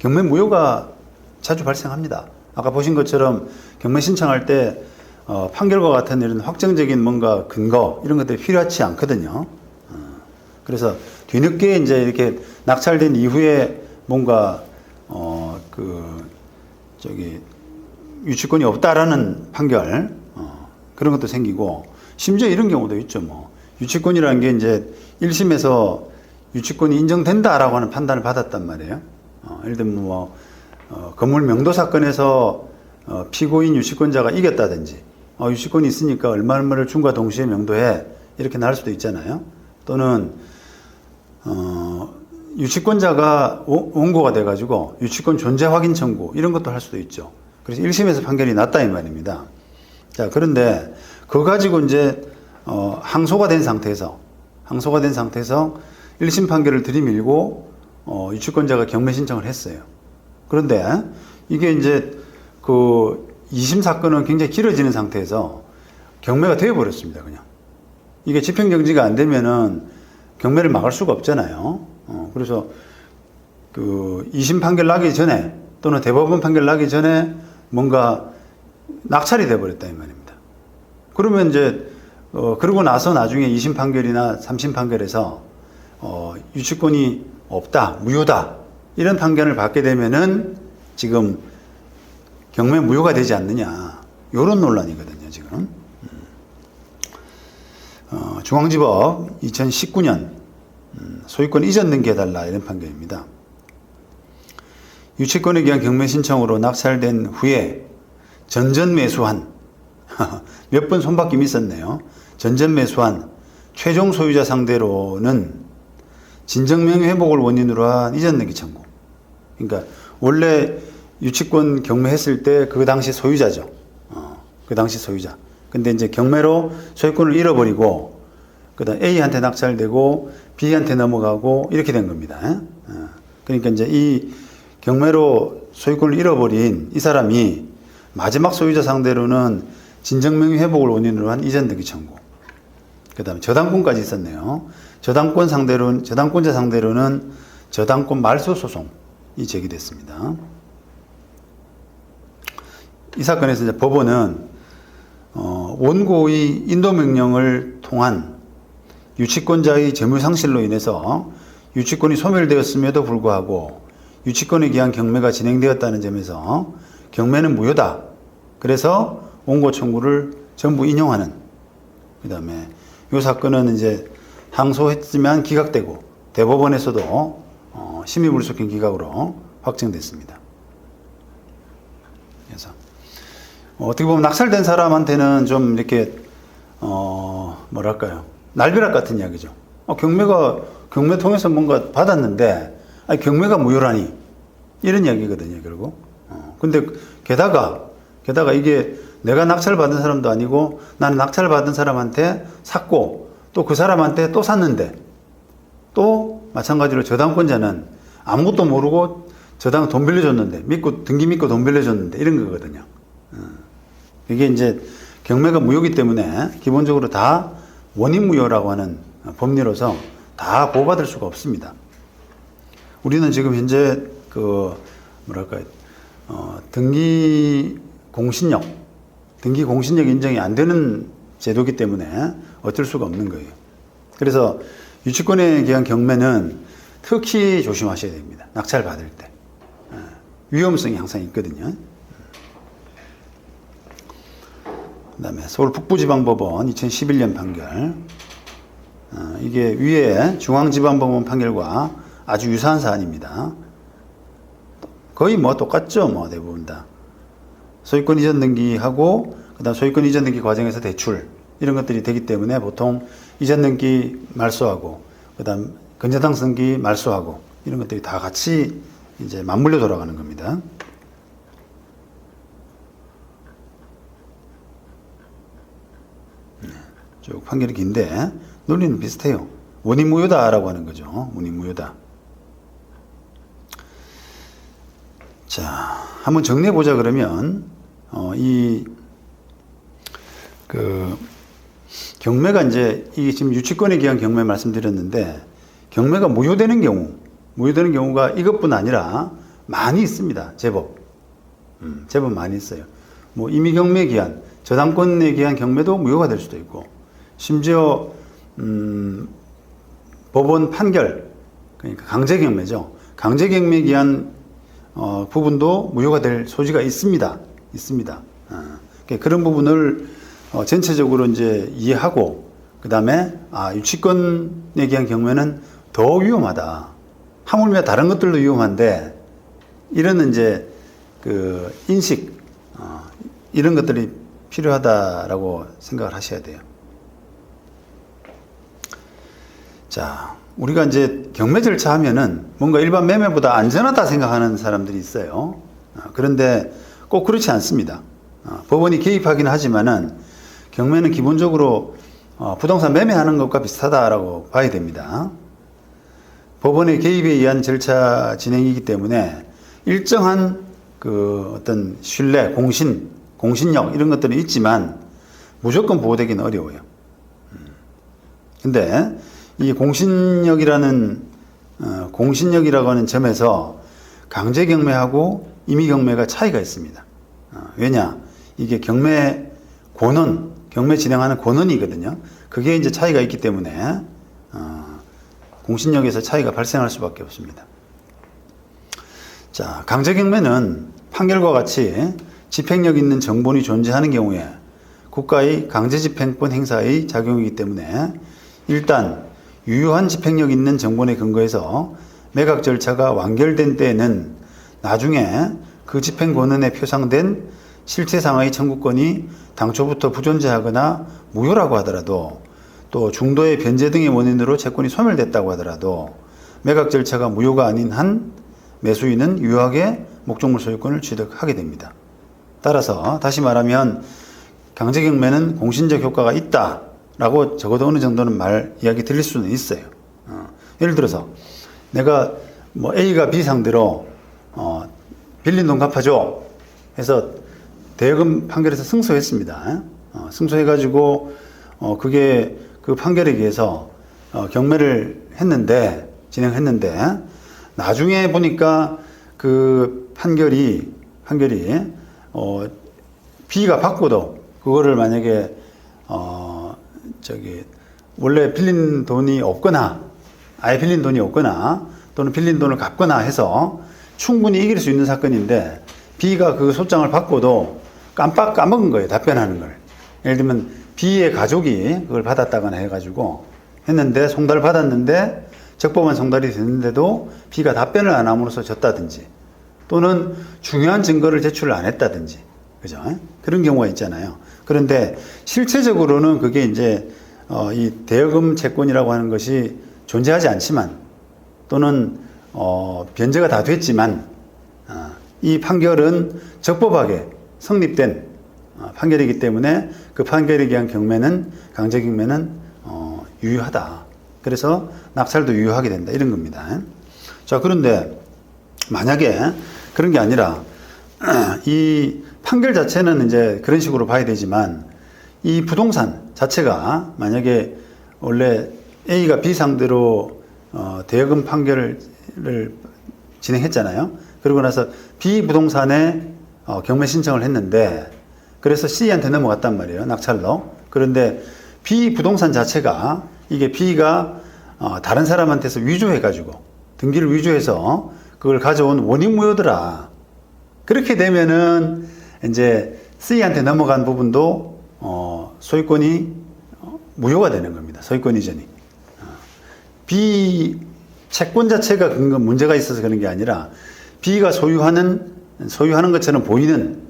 경매 무효가 자주 발생합니다. 아까 보신 것처럼 경매 신청할 때 판결과 같은 이런 확정적인 뭔가 근거 이런 것들이 필요하지 않거든요. 그래서 뒤늦게 이제 이렇게 낙찰된 이후에 뭔가 유치권이 없다라는 판결 그런 것도 생기고, 심지어 이런 경우도 있죠. 뭐 유치권이라는 게 이제 1심에서 유치권이 인정된다라고 하는 판단을 받았단 말이에요. 예를 들면 건물 명도 사건에서 피고인 유치권자가 이겼다든지 유치권이 있으니까 얼마를 준과 동시에 명도해 이렇게 나올 수도 있잖아요. 또는 유치권자가 원고가 돼가지고 유치권 존재 확인 청구 이런 것도 할 수도 있죠. 그래서 1심에서 판결이 났다 이 말입니다. 자, 그런데 그거 가지고 이제 항소가 된 상태에서 1심 판결을 들이밀고 유치권자가 경매 신청을 했어요. 그런데 이게 이제 그 2심 사건은 굉장히 길어지는 상태에서 경매가 되어버렸습니다. 그냥 이게 집행정지가 안 되면은 경매를 막을 수가 없잖아요. 그래서 그 2심 판결 나기 전에 또는 대법원 판결 나기 전에 뭔가 낙찰이 돼버렸다 이 말입니다. 그러면 이제 그러고 나서 나중에 2심 판결이나 3심 판결에서 유치권이 없다, 무효다 이런 판결을 받게 되면은 지금 경매 무효가 되지 않느냐 이런 논란이거든요. 지금 중앙지법 2019년 소유권 이전 등기해달라 이런 판결입니다. 유치권에 기한 경매 신청으로 낙찰된 후에 전전 매수한 몇 번 손바뀜이 있었네요. 전전 매수한 최종 소유자 상대로는 진정명의 회복을 원인으로 한 이전 등기 청구. 그러니까 원래 유치권 경매했을 때 그 당시 소유자죠. 그 당시 소유자. 근데 이제 경매로 소유권을 잃어버리고 그다음 A한테 낙찰되고 B한테 넘어가고 이렇게 된 겁니다. 그러니까 이제 이 경매로 소유권을 잃어버린 이 사람이 마지막 소유자 상대로는 진정명의 회복을 원인으로 한 이전 등기 청구. 그다음에 저당권까지 있었네요. 저당권자 상대로는 저당권 말소 소송이 제기됐습니다. 이 사건에서 이제 법원은 원고의 인도 명령을 통한 유치권자의 재물상실로 인해서 유치권이 소멸되었음에도 불구하고 유치권에 기한 경매가 진행되었다는 점에서 경매는 무효다. 그래서 원고 청구를 전부 인용하는. 그 다음에 이 사건은 이제 항소했지만 기각되고 대법원에서도 심의불속행 기각으로 확정됐습니다. 그래서 어떻게 보면 낙찰된 사람한테는 좀 이렇게 뭐랄까요, 날벼락 같은 이야기죠. 경매 통해서 뭔가 받았는데 경매가 무효라니 이런 이야기거든요, 결국. 근데 게다가 이게 내가 낙찰받은 사람도 아니고 나는 낙찰받은 사람한테 샀고 또 그 사람한테 또 샀는데 또 마찬가지로 저당권자는 아무것도 모르고 저당 돈 빌려줬는데 등기 믿고 돈 빌려줬는데 이런 거거든요. 이게 이제 경매가 무효이기 때문에 기본적으로 다 원인무효라고 하는 법리로서 다 보호받을 수가 없습니다. 우리는 지금 현재 등기 공신력 인정이 안 되는 제도이기 때문에 어쩔 수가 없는 거예요. 그래서 유치권에 기한 경매는 특히 조심하셔야 됩니다. 낙찰 받을 때. 위험성이 항상 있거든요. 그 다음에 서울 북부지방법원 2011년 판결. 이게 위에 중앙지방법원 판결과 아주 유사한 사안입니다. 거의 똑같죠. 대부분 다. 소유권 이전 등기하고, 그 다음 소유권 이전 등기 과정에서 대출, 이런 것들이 되기 때문에 보통 이전 등기 말소하고, 그 다음 근저당 등기 말소하고, 이런 것들이 다 같이 이제 맞물려 돌아가는 겁니다. 쭉 판결이 긴데, 논리는 비슷해요. 원인무효다라고 하는 거죠. 원인무효다. 자, 한번 정리해보자 그러면, 경매가 이제, 이게 지금 유치권에 기한 경매 말씀드렸는데, 경매가 무효되는 경우가 이것뿐 아니라 많이 있습니다. 제법. 제법 많이 있어요. 뭐 임의경매 기한, 저당권에 기한 경매도 무효가 될 수도 있고, 심지어 법원 판결, 그러니까 강제경매죠. 강제경매 기한 부분도 무효가 될 소지가 있습니다. 그러니까 그런 부분을 전체적으로 이제 이해하고, 그 다음에 유치권에 기한 경매는 더 위험하다. 하물며 다른 것들도 위험한데, 이런 이제 그 인식, 이런 것들이 필요하다라고 생각을 하셔야 돼요. 자, 우리가 이제 경매 절차 하면은 뭔가 일반 매매보다 안전하다 생각하는 사람들이 있어요. 그런데 꼭 그렇지 않습니다. 법원이 개입하긴 하지만은 경매는 기본적으로 부동산 매매하는 것과 비슷하다라고 봐야 됩니다. 법원의 개입에 의한 절차 진행이기 때문에 일정한 그 어떤 신뢰, 공신력 이런 것들은 있지만 무조건 보호되기는 어려워요. 근데 이 공신력이라고 하는 점에서 강제경매하고 임의경매가 차이가 있습니다. 왜냐? 이게 경매 진행하는 권한이거든요. 그게 이제 차이가 있기 때문에 공신력에서 차이가 발생할 수밖에 없습니다. 자, 강제경매는 판결과 같이 집행력 있는 정본이 존재하는 경우에 국가의 강제집행권 행사의 작용이기 때문에 일단 유효한 집행력 있는 정본에 근거해서 매각 절차가 완결된 때에는 나중에 그 집행 권한에 표상된 실체상의 청구권이 당초부터 부존재하거나 무효라고 하더라도, 또 중도의 변제 등의 원인으로 채권이 소멸됐다고 하더라도 매각 절차가 무효가 아닌 한 매수인은 유효하게 목적물 소유권을 취득하게 됩니다. 따라서 다시 말하면 강제경매는 공신적 효과가 있다라고 적어도 어느 정도는 이야기 드릴 수는 있어요. 예를 들어서 내가 뭐 A가 B 상대로 빌린 돈 갚아줘 해서 대여금 판결에서 승소했습니다. 승소해가지고 그게 그 판결에 의해서 경매를 진행했는데 나중에 보니까 그 판결이 B가 받고도 그거를 만약에 원래 빌린 돈이 없거나 아예 빌린 돈이 없거나 또는 빌린 돈을 갚거나 해서 충분히 이길 수 있는 사건인데 B가 그 소장을 받고도 깜빡 까먹은 거예요. 답변하는 걸. 예를 들면 B의 가족이 그걸 받았다거나 해가지고 했는데 송달을 받았는데 적법한 송달이 됐는데도 B가 답변을 안 함으로써 졌다든지, 또는 중요한 증거를 제출을 안 했다든지, 그죠? 그런 경우가 있잖아요. 그런데 실체적으로는 그게 이제 이 대여금 채권이라고 하는 것이 존재하지 않지만, 또는 변제가 다 됐지만 이 판결은 적법하게 성립된 판결이기 때문에 그 판결에 의한 강제경매는 유효하다. 그래서 낙찰도 유효하게 된다, 이런 겁니다. 자, 그런데 만약에 그런 게 아니라 이 판결 자체는 이제 그런 식으로 봐야 되지만, 이 부동산 자체가 만약에 원래 A가 B 상대로 대여금 판결을 진행했잖아요. 그러고 나서 B 부동산에 경매 신청을 했는데, 그래서 C한테 넘어갔단 말이에요, 낙찰로. 그런데 B 부동산 자체가, 이게 B가 다른 사람한테서 위조해가지고 등기를 위조해서 그걸 가져온 원익무효더라. 그렇게 되면은 이제 C한테 넘어간 부분도 소유권이 무효가 되는 겁니다. 소유권 이전이. B 채권 자체가 문제가 있어서 그런 게 아니라 B가 소유하는 것처럼 보이는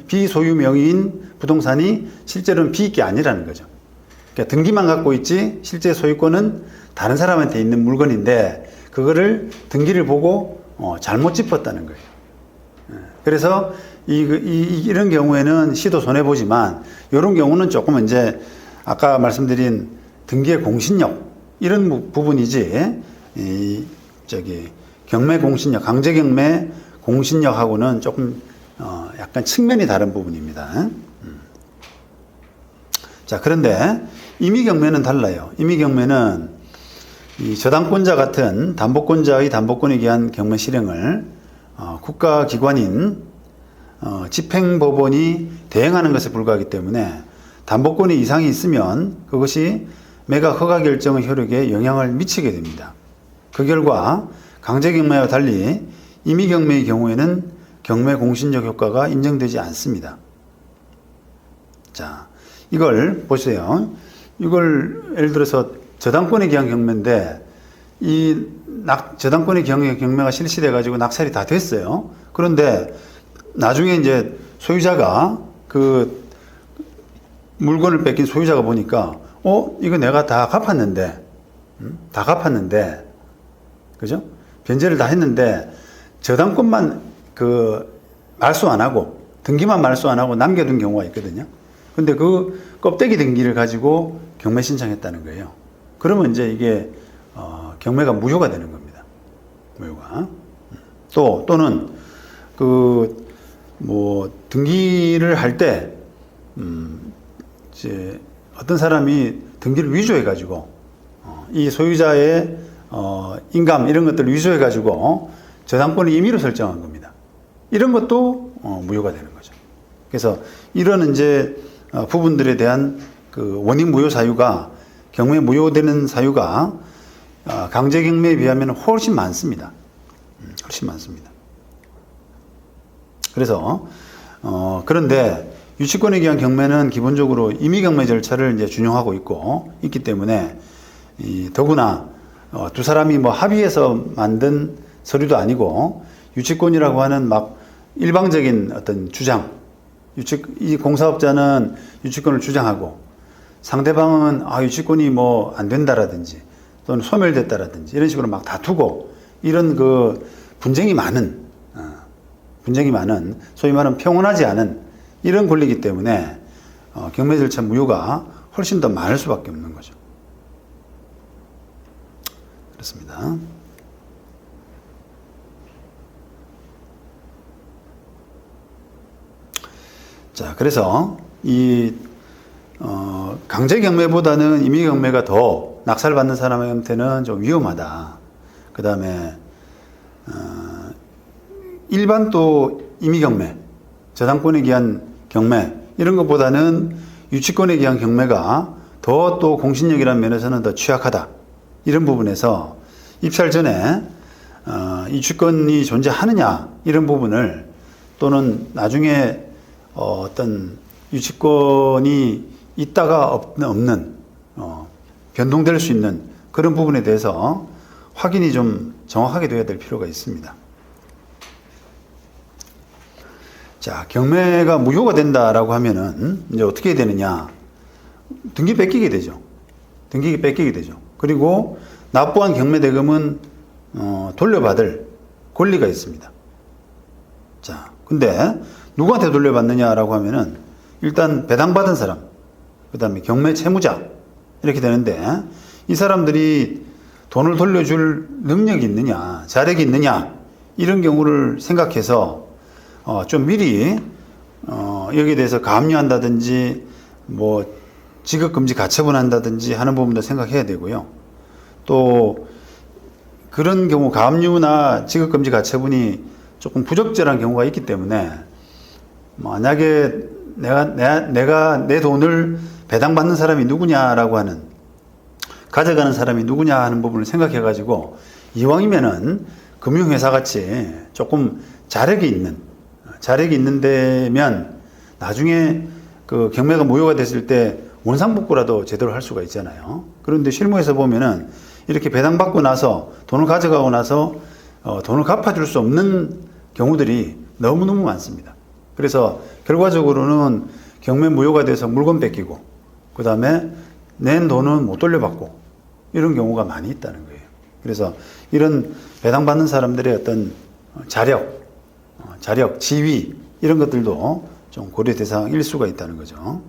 비소유 명의인 부동산이 실제로는 B 게 아니라는 거죠. 그러니까 등기만 갖고 있지 실제 소유권은 다른 사람한테 있는 물건인데 그거를 등기를 보고 잘못 짚었다는 거예요. 그래서 이런 경우에는 시도 손해보지만, 이런 경우는 조금 이제 아까 말씀드린 등기의 공신력 이런 부분이지, 경매 공신력, 강제경매 공신력하고는 조금 약간 측면이 다른 부분입니다. 자, 그런데 임의경매는 달라요. 임의경매는 이 저당권자 같은 담보권자의 담보권에 기한 경매 실행을 국가기관인 집행법원이 대행하는 것에 불과하기 때문에 담보권의 이상이 있으면 그것이 매각 허가 결정의 효력에 영향을 미치게 됩니다. 그 결과 강제경매와 달리 임의경매의 경우에는 경매 공신력 효과가 인정되지 않습니다. 자, 이걸 보세요. 이걸 예를 들어서 저당권에 기한 경매인데 저당권에 기한 경매가 실시돼 가지고 낙찰이 다 됐어요. 그런데 나중에 이제 소유자가 그 물건을 뺏긴 소유자가 보니까 이거 내가 다 갚았는데 그죠? 변제를 다 했는데 저당권만 말소 안 하고 등기만 말소 안 하고 남겨둔 경우가 있거든요. 근데 그 껍데기 등기를 가지고 경매 신청했다는 거예요. 그러면 이제 이게 경매가 무효가 되는 겁니다. 무효가. 또는 등기를 할 때 이제 어떤 사람이 등기를 위조해 가지고 이 소유자의 인감 이런 것들을 위조해 가지고 저당권을 임의로 설정한 겁니다. 이런 것도 무효가 되는 거죠. 그래서 이런 이제 부분들에 대한 그 원인 무효 사유가 경매 무효되는 사유가 강제 경매에 비하면 훨씬 많습니다. 훨씬 많습니다. 그래서 그런데 유치권에 기한 경매는 기본적으로 임의 경매 절차를 이제 준용하고 있기 때문에 더구나 두 사람이 합의해서 만든 서류도 아니고 유치권이라고 하는 막 일방적인 어떤 주장, 이 공사업자는 유치권을 주장하고 상대방은 유치권이 안 된다라든지 또는 소멸됐다라든지 이런 식으로 막 다투고 이런 분쟁이 많은 소위 말하는 평온하지 않은 이런 권리이기 때문에 경매 절차 무효가 훨씬 더 많을 수밖에 없는 거죠. 그렇습니다. 자, 그래서 강제 경매보다는 임의 경매가 더 낙찰받는 사람한테는 좀 위험하다. 그 다음에 일반 또 임의 경매, 저당권에 기한 경매 이런 것보다는 유치권에 기한 경매가 더 또 공신력이라는 면에서는 더 취약하다. 이런 부분에서 입찰 전에 유치권이 존재하느냐 이런 부분을 또는 나중에 어떤 유치권이 있다가 없는 변동될 수 있는 그런 부분에 대해서 확인이 좀 정확하게 되어야 될 필요가 있습니다. 자, 경매가 무효가 된다라고 하면은 이제 어떻게 되느냐? 등기 뺏기게 되죠. 등기 뺏기게 되죠. 그리고 납부한 경매 대금은 돌려받을 권리가 있습니다. 자, 근데 누구한테 돌려받느냐라고 하면은 일단 배당받은 사람, 그 다음에 경매 채무자 이렇게 되는데 이 사람들이 돈을 돌려줄 능력이 있느냐, 자력이 있느냐 이런 경우를 생각해서 좀 미리 여기에 대해서 가압류한다든지 지급금지 가처분한다든지 하는 부분도 생각해야 되고요. 또 그런 경우 가압류나 지급금지 가처분이 조금 부적절한 경우가 있기 때문에 만약에 내가 내 돈을 배당받는 사람이 누구냐라고 하는 가져가는 사람이 누구냐 하는 부분을 생각해 가지고 이왕이면은 금융회사 같이 조금 자력이 있는 데면 나중에 그 경매가 무효가 됐을 때 원상복구라도 제대로 할 수가 있잖아요. 그런데 실무에서 보면은 이렇게 배당받고 나서 돈을 가져가고 나서 돈을 갚아줄 수 없는 경우들이 너무너무 많습니다. 그래서 결과적으로는 경매 무효가 돼서 물건 뺏기고 그 다음에 낸 돈은 못 돌려받고 이런 경우가 많이 있다는 거예요. 그래서 이런 배당받는 사람들의 어떤 자력, 지위 이런 것들도 좀 고려 대상일 수가 있다는 거죠.